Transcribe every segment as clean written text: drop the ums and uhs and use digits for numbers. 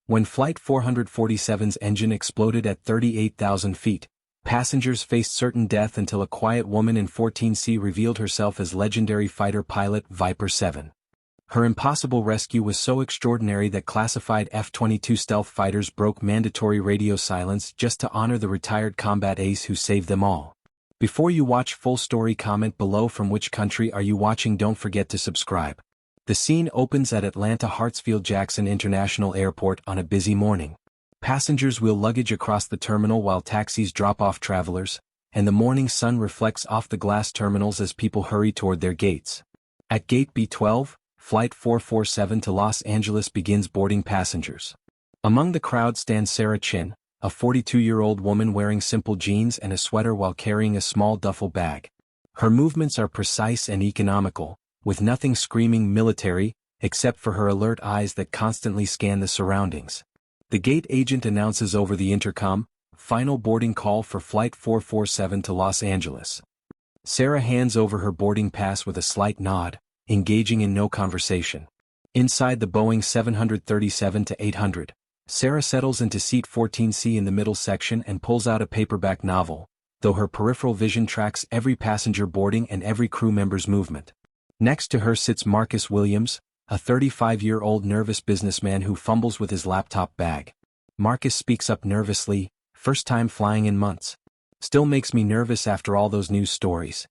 When Flight 447's engine exploded at 38,000 feet, passengers faced certain death until a quiet woman in 14C revealed herself as legendary fighter pilot Viper 7. Her impossible rescue was so extraordinary that classified F-22 stealth fighters broke mandatory radio silence just to honor the retired combat ace who saved them all. Before you watch full story, comment below from which country are you watching. Don't forget to subscribe. The scene opens at Atlanta Hartsfield-Jackson International Airport on a busy morning. Passengers wheel luggage across the terminal while taxis drop off travelers, and the morning sun reflects off the glass terminals as people hurry toward their gates. At Gate B12, Flight 447 to Los Angeles begins boarding passengers. Among the crowd stands Sarah Chin, a 42-year-old woman wearing simple jeans and a sweater while carrying a small duffel bag. Her movements are precise and economical, with nothing screaming military, except for her alert eyes that constantly scan the surroundings. The gate agent announces over the intercom, "Final boarding call for Flight 447 to Los Angeles." Sarah hands over her boarding pass with a slight nod, engaging in no conversation. Inside the Boeing 737-800, Sarah settles into seat 14C in the middle section and pulls out a paperback novel, though her peripheral vision tracks every passenger boarding and every crew member's movement. Next to her sits Marcus Williams, a 35-year-old nervous businessman who fumbles with his laptop bag. Marcus speaks up nervously, "First time flying in months. Still makes me nervous after all those news stories."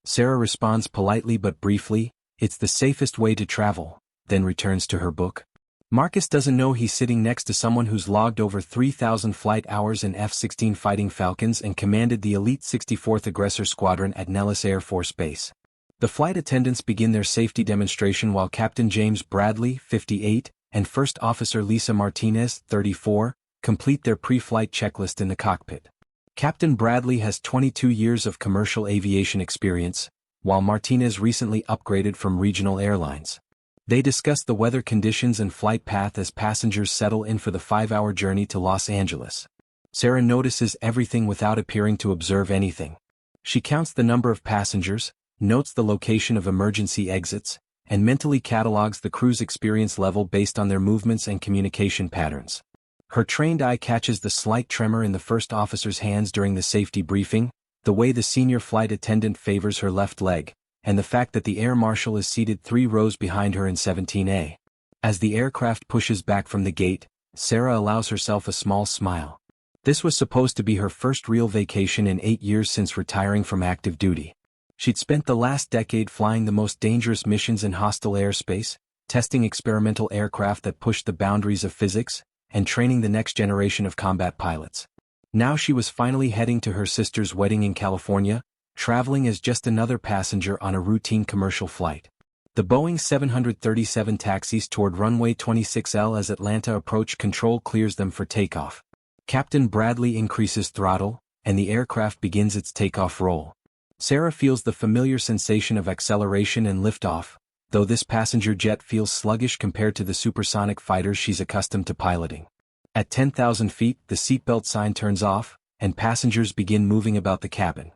Sarah responds politely but briefly, "It's the safest way to travel," then returns to her book. Marcus doesn't know he's sitting next to someone who's logged over 3,000 flight hours in F-16 Fighting Falcons and commanded the elite 64th Aggressor Squadron at Nellis Air Force Base. The flight attendants begin their safety demonstration while Captain James Bradley, 58, and First Officer Lisa Martinez, 34, complete their pre-flight checklist in the cockpit. Captain Bradley has 22 years of commercial aviation experience, while Martinez recently upgraded from regional airlines. They discuss the weather conditions and flight path as passengers settle in for the 5-hour journey to Los Angeles. Sarah notices everything without appearing to observe anything. She counts the number of passengers, notes the location of emergency exits, and mentally catalogs the crew's experience level based on their movements and communication patterns. Her trained eye catches the slight tremor in the first officer's hands during the safety briefing, the way the senior flight attendant favors her left leg, and the fact that the air marshal is seated 3 rows behind her in 17A. As the aircraft pushes back from the gate, Sarah allows herself a small smile. This was supposed to be her first real vacation in 8 years since retiring from active duty. She'd spent the last decade flying the most dangerous missions in hostile airspace, testing experimental aircraft that pushed the boundaries of physics, and training the next generation of combat pilots. Now she was finally heading to her sister's wedding in California, traveling as just another passenger on a routine commercial flight. The Boeing 737 taxis toward runway 26L as Atlanta approach control clears them for takeoff. Captain Bradley increases throttle, and the aircraft begins its takeoff roll. Sarah feels the familiar sensation of acceleration and liftoff, though this passenger jet feels sluggish compared to the supersonic fighters she's accustomed to piloting. At 10,000 feet, the seatbelt sign turns off, and passengers begin moving about the cabin.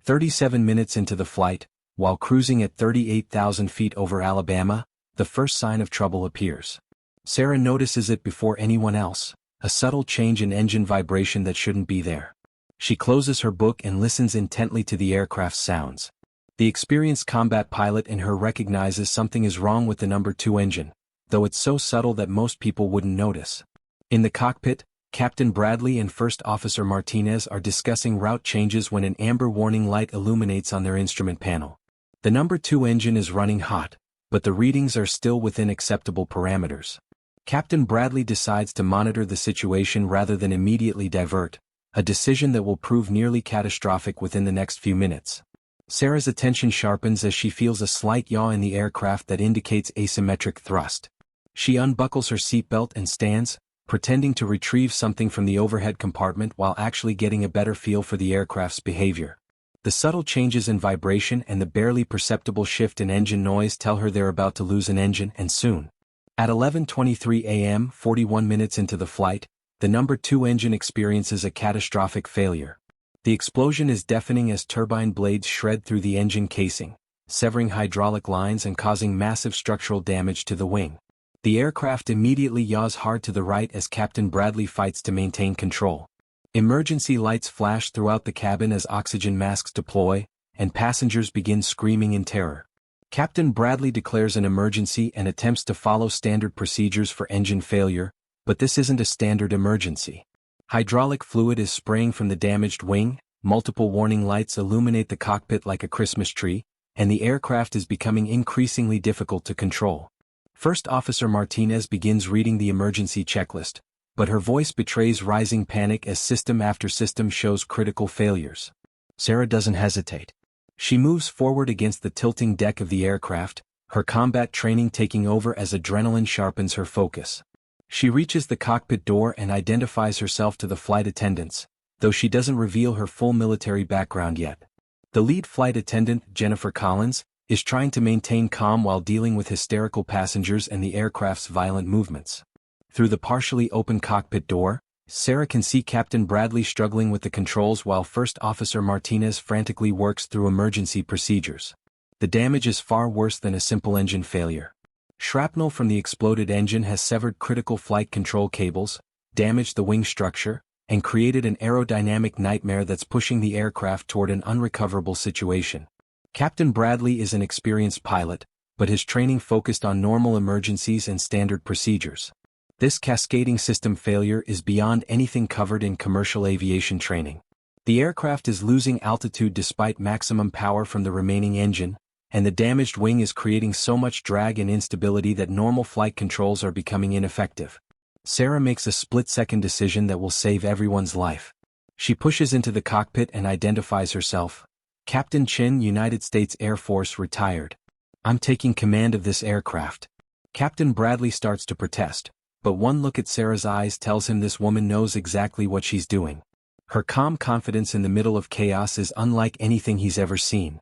37 minutes into the flight, while cruising at 38,000 feet over Alabama, the first sign of trouble appears. Sarah notices it before anyone else, a subtle change in engine vibration that shouldn't be there. She closes her book and listens intently to the aircraft's sounds. The experienced combat pilot in her recognizes something is wrong with the number 2 engine, though it's so subtle that most people wouldn't notice. In the cockpit, Captain Bradley and First Officer Martinez are discussing route changes when an amber warning light illuminates on their instrument panel. The number 2 engine is running hot, but the readings are still within acceptable parameters. Captain Bradley decides to monitor the situation rather than immediately divert, a decision that will prove nearly catastrophic within the next few minutes. Sarah's attention sharpens as she feels a slight yaw in the aircraft that indicates asymmetric thrust. She unbuckles her seatbelt and stands, pretending to retrieve something from the overhead compartment while actually getting a better feel for the aircraft's behavior. The subtle changes in vibration and the barely perceptible shift in engine noise tell her they're about to lose an engine, and soon. At 11:23 a.m., 41 minutes into the flight, the number 2 engine experiences a catastrophic failure. The explosion is deafening as turbine blades shred through the engine casing, severing hydraulic lines and causing massive structural damage to the wing. The aircraft immediately yaws hard to the right as Captain Bradley fights to maintain control. Emergency lights flash throughout the cabin as oxygen masks deploy, and passengers begin screaming in terror. Captain Bradley declares an emergency and attempts to follow standard procedures for engine failure, but this isn't a standard emergency. Hydraulic fluid is spraying from the damaged wing, multiple warning lights illuminate the cockpit like a Christmas tree, and the aircraft is becoming increasingly difficult to control. First Officer Martinez begins reading the emergency checklist, but her voice betrays rising panic as system after system shows critical failures. Sarah doesn't hesitate. She moves forward against the tilting deck of the aircraft, her combat training taking over as adrenaline sharpens her focus. She reaches the cockpit door and identifies herself to the flight attendants, though she doesn't reveal her full military background yet. The lead flight attendant, Jennifer Collins, is trying to maintain calm while dealing with hysterical passengers and the aircraft's violent movements. Through the partially open cockpit door, Sarah can see Captain Bradley struggling with the controls while First Officer Martinez frantically works through emergency procedures. The damage is far worse than a simple engine failure. Shrapnel from the exploded engine has severed critical flight control cables, damaged the wing structure, and created an aerodynamic nightmare that's pushing the aircraft toward an unrecoverable situation. Captain Bradley is an experienced pilot, but his training focused on normal emergencies and standard procedures. This cascading system failure is beyond anything covered in commercial aviation training. The aircraft is losing altitude despite maximum power from the remaining engine, and the damaged wing is creating so much drag and instability that normal flight controls are becoming ineffective. Sarah makes a split-second decision that will save everyone's life. She pushes into the cockpit and identifies herself. Captain Chin, United States Air Force, retired. I'm taking command of this aircraft. Captain Bradley starts to protest, but one look at Sarah's eyes tells him this woman knows exactly what she's doing. Her calm confidence in the middle of chaos is unlike anything he's ever seen.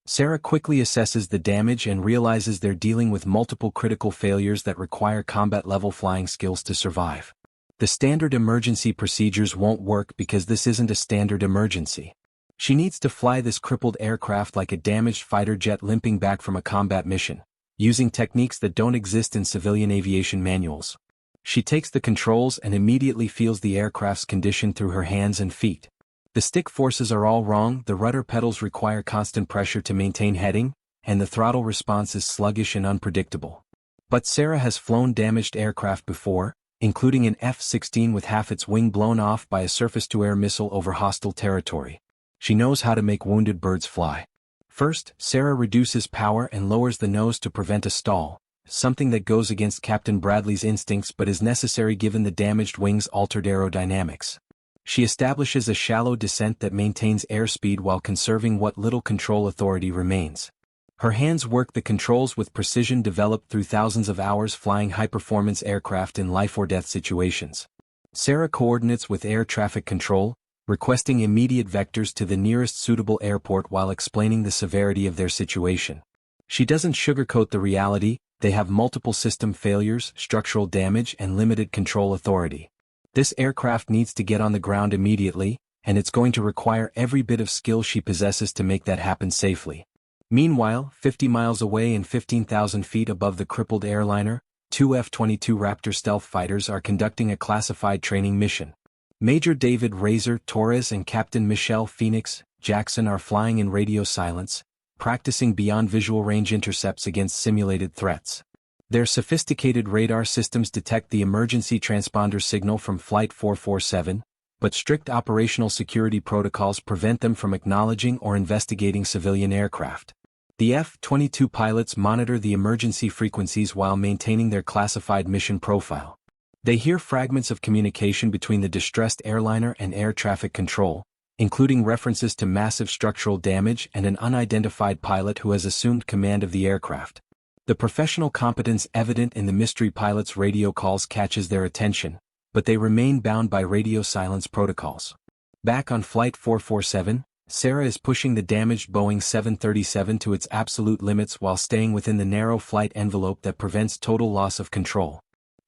Sarah quickly assesses the damage and realizes they're dealing with multiple critical failures that require combat-level flying skills to survive. The standard emergency procedures won't work because this isn't a standard emergency. She needs to fly this crippled aircraft like a damaged fighter jet limping back from a combat mission, using techniques that don't exist in civilian aviation manuals. She takes the controls and immediately feels the aircraft's condition through her hands and feet. The stick forces are all wrong, the rudder pedals require constant pressure to maintain heading, and the throttle response is sluggish and unpredictable. But Sarah has flown damaged aircraft before, including an F-16 with half its wing blown off by a surface-to-air missile over hostile territory. She knows how to make wounded birds fly. First, Sarah reduces power and lowers the nose to prevent a stall, something that goes against Captain Bradley's instincts but is necessary given the damaged wing's altered aerodynamics. She establishes a shallow descent that maintains airspeed while conserving what little control authority remains. Her hands work the controls with precision developed through thousands of hours flying high-performance aircraft in life-or-death situations. Sarah coordinates with air traffic control, requesting immediate vectors to the nearest suitable airport while explaining the severity of their situation. She doesn't sugarcoat the reality, they have multiple system failures, structural damage, and limited control authority. This aircraft needs to get on the ground immediately, and it's going to require every bit of skill she possesses to make that happen safely. Meanwhile, 50 miles away and 15,000 feet above the crippled airliner, two F-22 Raptor stealth fighters are conducting a classified training mission. Major David Razor Torres and Captain Michelle Phoenix Jackson are flying in radio silence, practicing beyond visual range intercepts against simulated threats. Their sophisticated radar systems detect the emergency transponder signal from Flight 447, but strict operational security protocols prevent them from acknowledging or investigating civilian aircraft. The F-22 pilots monitor the emergency frequencies while maintaining their classified mission profile. They hear fragments of communication between the distressed airliner and air traffic control, including references to massive structural damage and an unidentified pilot who has assumed command of the aircraft. The professional competence evident in the mystery pilot's radio calls catches their attention, but they remain bound by radio silence protocols. Back on Flight 447, Sarah is pushing the damaged Boeing 737 to its absolute limits while staying within the narrow flight envelope that prevents total loss of control.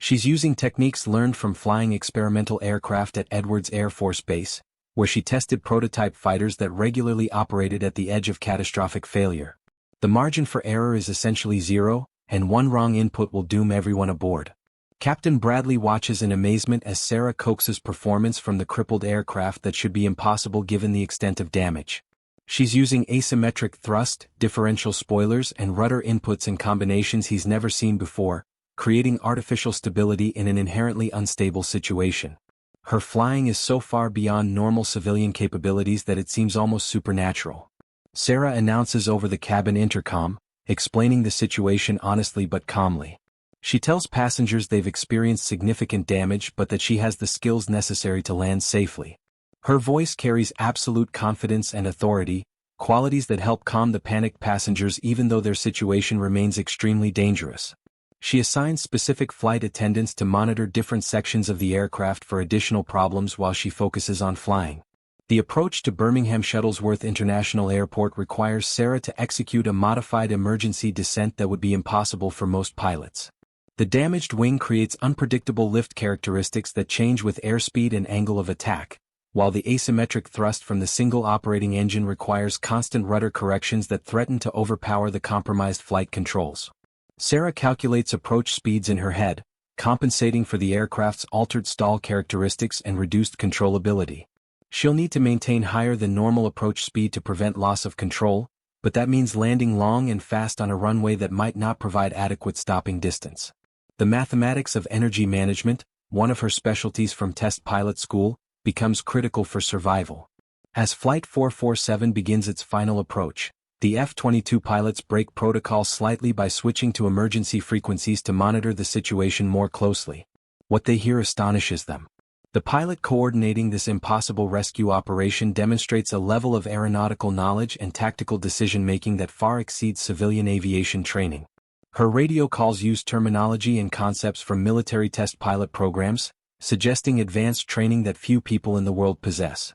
She's using techniques learned from flying experimental aircraft at Edwards Air Force Base, where she tested prototype fighters that regularly operated at the edge of catastrophic failure. The margin for error is essentially zero, and one wrong input will doom everyone aboard. Captain Bradley watches in amazement as Sarah coaxes performance from the crippled aircraft that should be impossible given the extent of damage. She's using asymmetric thrust, differential spoilers and rudder inputs in combinations he's never seen before, creating artificial stability in an inherently unstable situation. Her flying is so far beyond normal civilian capabilities that it seems almost supernatural. Sarah announces over the cabin intercom, explaining the situation honestly but calmly. She tells passengers they've experienced significant damage but that she has the skills necessary to land safely. Her voice carries absolute confidence and authority, qualities that help calm the panicked passengers even though their situation remains extremely dangerous. She assigns specific flight attendants to monitor different sections of the aircraft for additional problems while she focuses on flying. The approach to Birmingham Shuttlesworth International Airport requires Sarah to execute a modified emergency descent that would be impossible for most pilots. The damaged wing creates unpredictable lift characteristics that change with airspeed and angle of attack, while the asymmetric thrust from the single operating engine requires constant rudder corrections that threaten to overpower the compromised flight controls. Sarah calculates approach speeds in her head, compensating for the aircraft's altered stall characteristics and reduced controllability. She'll need to maintain higher than normal approach speed to prevent loss of control, but that means landing long and fast on a runway that might not provide adequate stopping distance. The mathematics of energy management, one of her specialties from test pilot school, becomes critical for survival. As Flight 447 begins its final approach, the F-22 pilots break protocol slightly by switching to emergency frequencies to monitor the situation more closely. What they hear astonishes them. The pilot coordinating this impossible rescue operation demonstrates a level of aeronautical knowledge and tactical decision-making that far exceeds civilian aviation training. Her radio calls use terminology and concepts from military test pilot programs, suggesting advanced training that few people in the world possess.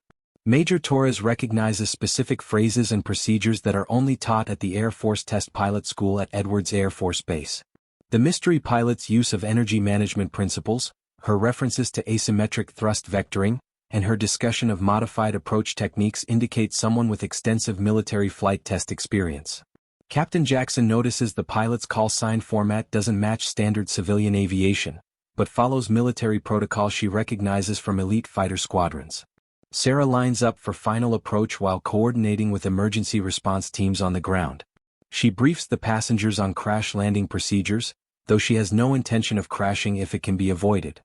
Major Torres recognizes specific phrases and procedures that are only taught at the Air Force Test Pilot School at Edwards Air Force Base. The mystery pilot's use of energy management principles, her references to asymmetric thrust vectoring, and her discussion of modified approach techniques indicate someone with extensive military flight test experience. Captain Jackson notices the pilot's call sign format doesn't match standard civilian aviation, but follows military protocol she recognizes from elite fighter squadrons. Sarah lines up for final approach while coordinating with emergency response teams on the ground. She briefs the passengers on crash landing procedures, though she has no intention of crashing if it can be avoided.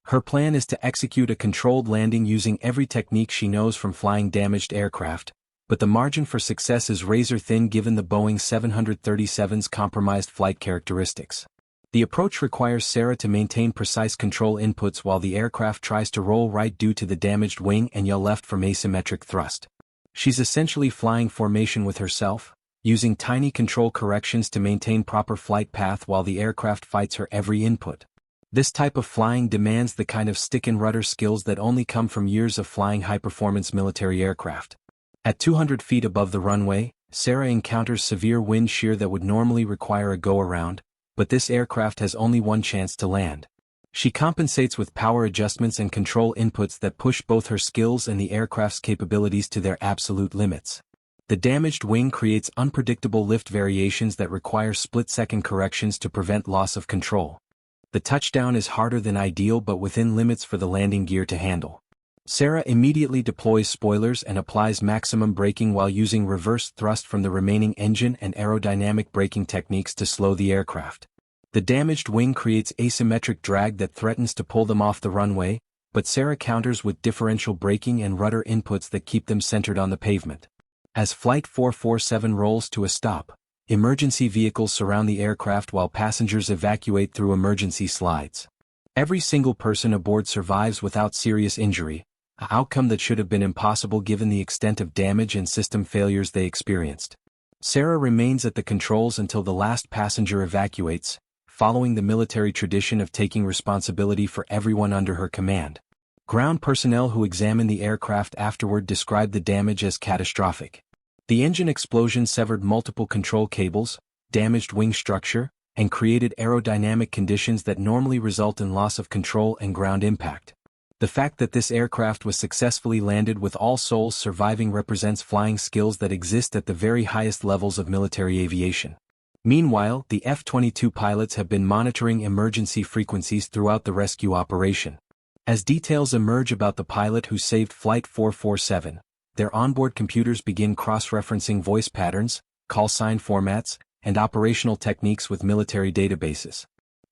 Her plan is to execute a controlled landing using every technique she knows from flying damaged aircraft, but the margin for success is razor-thin given the Boeing 737's compromised flight characteristics. The approach requires Sarah to maintain precise control inputs while the aircraft tries to roll right due to the damaged wing and yaw left from asymmetric thrust. She's essentially flying formation with herself, using tiny control corrections to maintain proper flight path while the aircraft fights her every input. This type of flying demands the kind of stick and rudder skills that only come from years of flying high-performance military aircraft. At 200 feet above the runway, Sarah encounters severe wind shear that would normally require a go-around, but this aircraft has only one chance to land. She compensates with power adjustments and control inputs that push both her skills and the aircraft's capabilities to their absolute limits. The damaged wing creates unpredictable lift variations that require split-second corrections to prevent loss of control. The touchdown is harder than ideal but within limits for the landing gear to handle. Sarah immediately deploys spoilers and applies maximum braking while using reverse thrust from the remaining engine and aerodynamic braking techniques to slow the aircraft. The damaged wing creates asymmetric drag that threatens to pull them off the runway, but Sarah counters with differential braking and rudder inputs that keep them centered on the pavement. As Flight 447 rolls to a stop, emergency vehicles surround the aircraft while passengers evacuate through emergency slides. Every single person aboard survives without serious injury, an outcome that should have been impossible given the extent of damage and system failures they experienced. Sarah remains at the controls until the last passenger evacuates, following the military tradition of taking responsibility for everyone under her command. Ground personnel who examined the aircraft afterward described the damage as catastrophic. The engine explosion severed multiple control cables, damaged wing structure, and created aerodynamic conditions that normally result in loss of control and ground impact. The fact that this aircraft was successfully landed with all souls surviving represents flying skills that exist at the very highest levels of military aviation. Meanwhile, the F-22 pilots have been monitoring emergency frequencies throughout the rescue operation. As details emerge about the pilot who saved Flight 447, their onboard computers begin cross-referencing voice patterns, call sign formats, and operational techniques with military databases.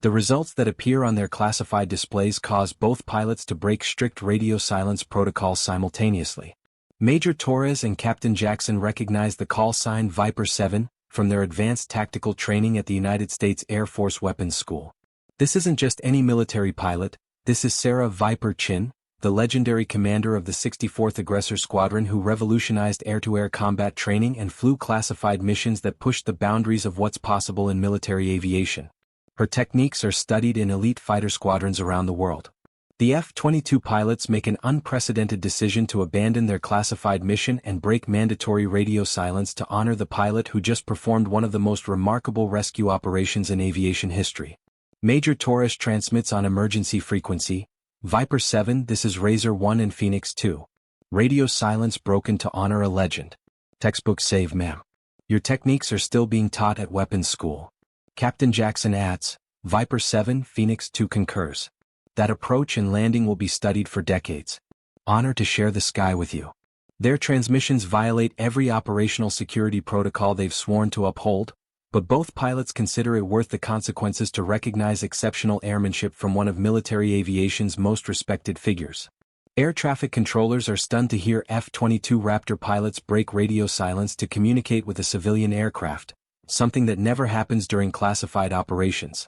The results that appear on their classified displays cause both pilots to break strict radio silence protocols simultaneously. Major Torres and Captain Jackson recognize the call sign Viper 7 from their advanced tactical training at the United States Air Force Weapons School. This isn't just any military pilot, this is Sarah Viper Chin, the legendary commander of the 64th Aggressor Squadron who revolutionized air-to-air combat training and flew classified missions that pushed the boundaries of what's possible in military aviation. Her techniques are studied in elite fighter squadrons around the world. The F-22 pilots make an unprecedented decision to abandon their classified mission and break mandatory radio silence to honor the pilot who just performed one of the most remarkable rescue operations in aviation history. Major Torres transmits on emergency frequency, Viper 7, this is Razor 1 and Phoenix 2. Radio silence broken to honor a legend. Textbook save ma'am. Your techniques are still being taught at weapons school. Captain Jackson adds, Viper 7, Phoenix 2 concurs. That approach and landing will be studied for decades. Honor to share the sky with you. Their transmissions violate every operational security protocol they've sworn to uphold, but both pilots consider it worth the consequences to recognize exceptional airmanship from one of military aviation's most respected figures. Air traffic controllers are stunned to hear F-22 Raptor pilots break radio silence to communicate with a civilian aircraft, something that never happens during classified operations.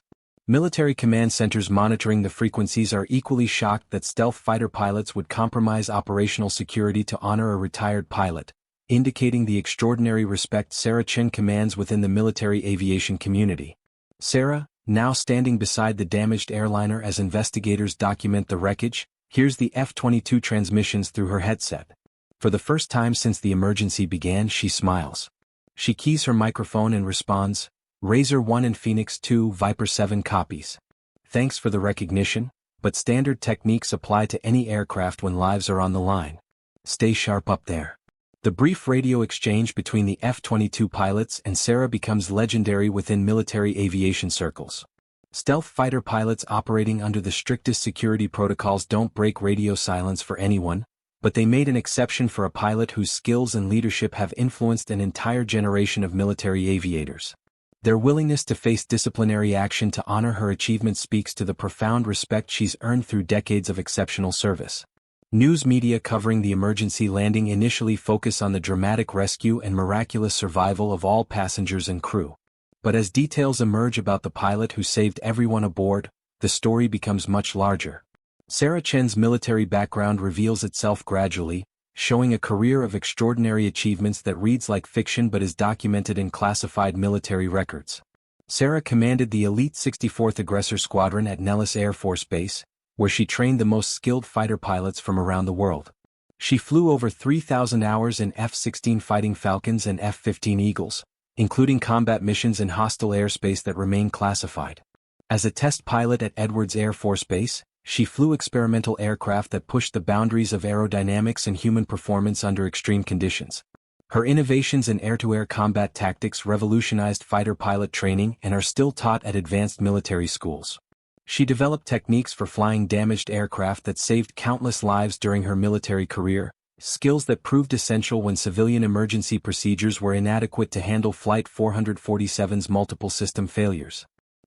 Military command centers monitoring the frequencies are equally shocked that stealth fighter pilots would compromise operational security to honor a retired pilot, indicating the extraordinary respect Sarah Chin commands within the military aviation community. Sarah, now standing beside the damaged airliner as investigators document the wreckage, hears the F-22 transmissions through her headset. For the first time since the emergency began, she smiles. She keys her microphone and responds, Razor 1 and Phoenix 2 Viper 7 copies. Thanks for the recognition, but standard techniques apply to any aircraft when lives are on the line. Stay sharp up there. The brief radio exchange between the F-22 pilots and Sarah becomes legendary within military aviation circles. Stealth fighter pilots operating under the strictest security protocols don't break radio silence for anyone, but they made an exception for a pilot whose skills and leadership have influenced an entire generation of military aviators. Their willingness to face disciplinary action to honor her achievement speaks to the profound respect she's earned through decades of exceptional service. News media covering the emergency landing initially focus on the dramatic rescue and miraculous survival of all passengers and crew. But as details emerge about the pilot who saved everyone aboard, the story becomes much larger. Sarah Chen's military background reveals itself gradually, showing a career of extraordinary achievements that reads like fiction but is documented in classified military records. Sarah commanded the elite 64th Aggressor Squadron at Nellis Air Force Base, where she trained the most skilled fighter pilots from around the world. She flew over 3,000 hours in F-16 Fighting Falcons and F-15 Eagles, including combat missions in hostile airspace that remain classified. As a test pilot at Edwards Air Force Base, she flew experimental aircraft that pushed the boundaries of aerodynamics and human performance under extreme conditions. Her innovations in air-to-air combat tactics revolutionized fighter pilot training and are still taught at advanced military schools. She developed techniques for flying damaged aircraft that saved countless lives during her military career, skills that proved essential when civilian emergency procedures were inadequate to handle Flight 447's multiple system failures.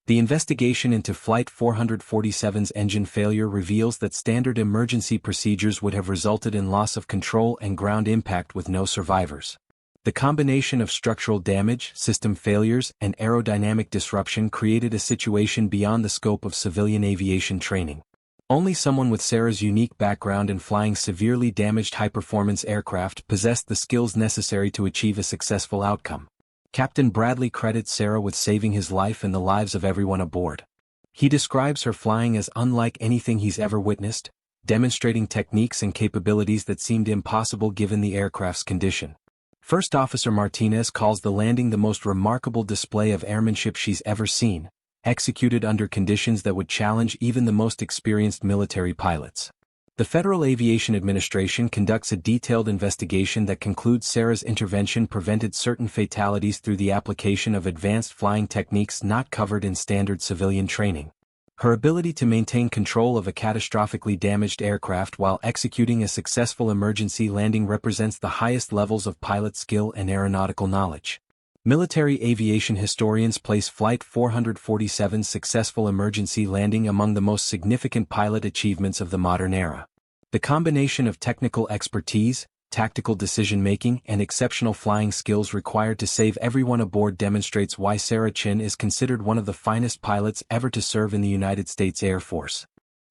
The investigation into Flight 447's engine failure reveals that standard emergency procedures would have resulted in loss of control and ground impact with no survivors. The combination of structural damage, system failures, and aerodynamic disruption created a situation beyond the scope of civilian aviation training. Only someone with Sarah's unique background in flying severely damaged high-performance aircraft possessed the skills necessary to achieve a successful outcome. Captain Bradley credits Sarah with saving his life and the lives of everyone aboard. He describes her flying as unlike anything he's ever witnessed, demonstrating techniques and capabilities that seemed impossible given the aircraft's condition. First Officer Martinez calls the landing the most remarkable display of airmanship she's ever seen, executed under conditions that would challenge even the most experienced military pilots. The Federal Aviation Administration conducts a detailed investigation that concludes Sarah's intervention prevented certain fatalities through the application of advanced flying techniques not covered in standard civilian training. Her ability to maintain control of a catastrophically damaged aircraft while executing a successful emergency landing represents the highest levels of pilot skill and aeronautical knowledge. Military aviation historians place Flight 447's successful emergency landing among the most significant pilot achievements of the modern era. The combination of technical expertise, tactical decision-making, and exceptional flying skills required to save everyone aboard demonstrates why Sarah Chin is considered one of the finest pilots ever to serve in the United States Air Force.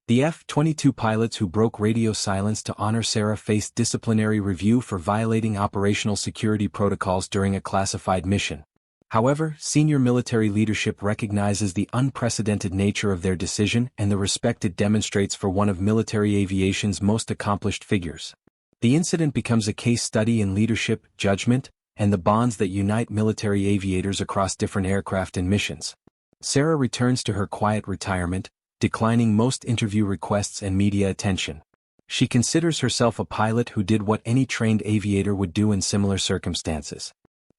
The F-22 pilots who broke radio silence to honor Sarah faced disciplinary review for violating operational security protocols during a classified mission. However, senior military leadership recognizes the unprecedented nature of their decision and the respect it demonstrates for one of military aviation's most accomplished figures. The incident becomes a case study in leadership, judgment, and the bonds that unite military aviators across different aircraft and missions. Sarah returns to her quiet retirement, declining most interview requests and media attention. She considers herself a pilot who did what any trained aviator would do in similar circumstances.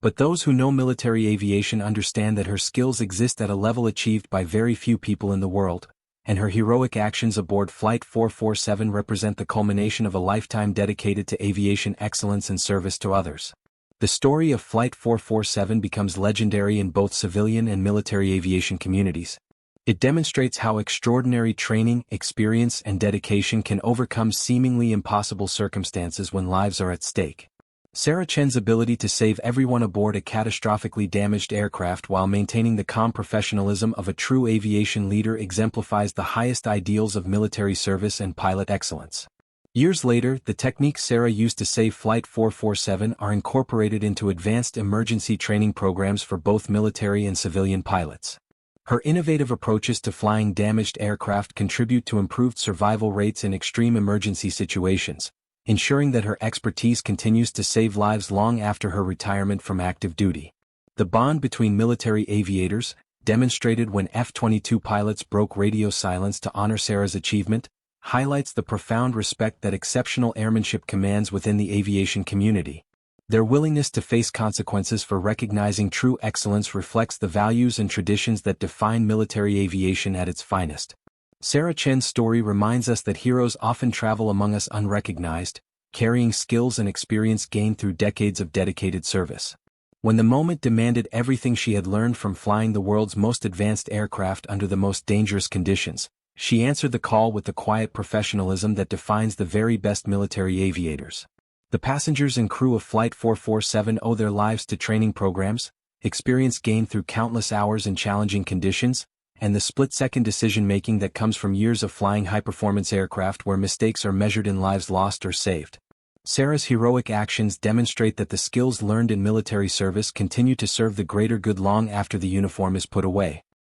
But those who know military aviation understand that her skills exist at a level achieved by very few people in the world, and her heroic actions aboard Flight 447 represent the culmination of a lifetime dedicated to aviation excellence and service to others. The story of Flight 447 becomes legendary in both civilian and military aviation communities. It demonstrates how extraordinary training, experience, and dedication can overcome seemingly impossible circumstances when lives are at stake. Sarah Chen's ability to save everyone aboard a catastrophically damaged aircraft while maintaining the calm professionalism of a true aviation leader exemplifies the highest ideals of military service and pilot excellence. Years later, the techniques Sarah used to save Flight 447 are incorporated into advanced emergency training programs for both military and civilian pilots. Her innovative approaches to flying damaged aircraft contribute to improved survival rates in extreme emergency situations, ensuring that her expertise continues to save lives long after her retirement from active duty. The bond between military aviators, demonstrated when F-22 pilots broke radio silence to honor Sarah's achievement, highlights the profound respect that exceptional airmanship commands within the aviation community. Their willingness to face consequences for recognizing true excellence reflects the values and traditions that define military aviation at its finest. Sarah Chen's story reminds us that heroes often travel among us unrecognized, carrying skills and experience gained through decades of dedicated service. When the moment demanded everything she had learned from flying the world's most advanced aircraft under the most dangerous conditions, she answered the call with the quiet professionalism that defines the very best military aviators. The passengers and crew of Flight 447 owe their lives to training programs, experience gained through countless hours in challenging conditions, and the split-second decision-making that comes from years of flying high-performance aircraft where mistakes are measured in lives lost or saved. Sarah's heroic actions demonstrate that the skills learned in military service continue to serve the greater good long after the uniform is put away.